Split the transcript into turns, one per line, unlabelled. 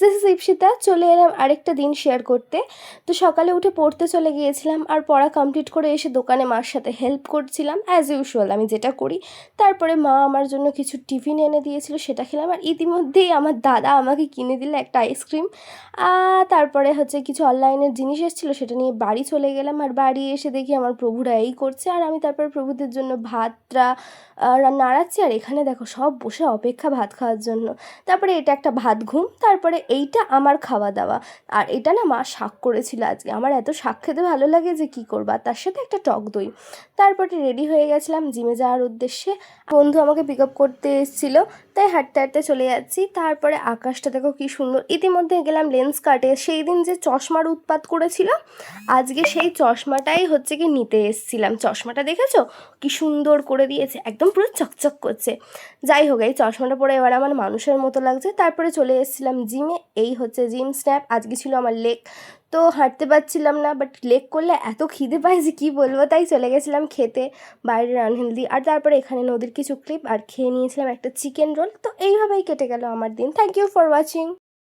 This is Ipsita. চলে এলাম আরেকটা দিন শেয়ার করতে। তো সকালে উঠে পড়তে চলে গিয়েছিলাম, আর পড়া কমপ্লিট করে এসে দোকানে মার সাথে হেল্প করছিলাম অ্যাজ ইউজুয়াল, আমি যেটা করি। তারপরে মা আমার জন্য কিছু টিফিন এনে দিয়েছিল, সেটা খেলাম। আর ইতিমধ্যেই আমার দাদা আমাকে কিনে দিল একটা আইসক্রিম। তারপরে হচ্ছে কিছু অনলাইনের জিনিস এসেছিলো, সেটা নিয়ে বাড়ি চলে গেলাম। আর বাড়ি এসে দেখি আমার প্রভুরা এই করছে, আর আমি তারপর প্রভুদের জন্য ভাতটা নাড়াচ্ছি। আর এখানে দেখো সব বসে অপেক্ষা ভাত খাওয়ার জন্য। তারপরে এটা একটা ভাত ঘুম, তারপরে এইটা আমার খাওয়া দাওয়া। আর এটা না মা শাক করেছিল আজকে, আমার এত শাক খেতে ভালো লাগে যে কী করবা, তার সাথে একটা টক দই। তারপরে রেডি হয়ে গেছিলাম জিমে যাওয়ার উদ্দেশ্যে। বন্ধু আমাকে পিক আপ করতে এসেছিলো, তাই হাঁটতে হাঁটতে চলে যাচ্ছি। তারপরে আকাশটা দেখো কী সুন্দর। ইতিমধ্যে গেলাম লেন্স কাটে। সেই দিন যে চশমার উৎপাত করেছিল, আজকে সেই চশমাটাই হচ্ছে কি নিতে এসেছিলাম। চশমাটা দেখেছো কি সুন্দর করে দিয়েছে, একদম পুরো চকচক করছে। যাই হোক, এই চশমাটা পরে এবার আমার মানুষের মতো লাগছে। তারপরে চলে এসেছিলাম জিমে। এই হচ্ছে জিম স্ন্যাপ। আজকে ছিল আমার লেগ, তো হাঁটতে পারছিলাম না, বাট লেগ করলে এত খিদে পায় যে কী বলবো, তাই চলে গেছিলাম খেতে বাইরের আনহেলদি। আর তারপরে এখানে নদীর কিছু ক্লিপ, আর খেয়ে নিয়েছিলাম একটা চিকেন রোল। তো এইভাবেই কেটে গেল আমার দিন। Thank you for watching.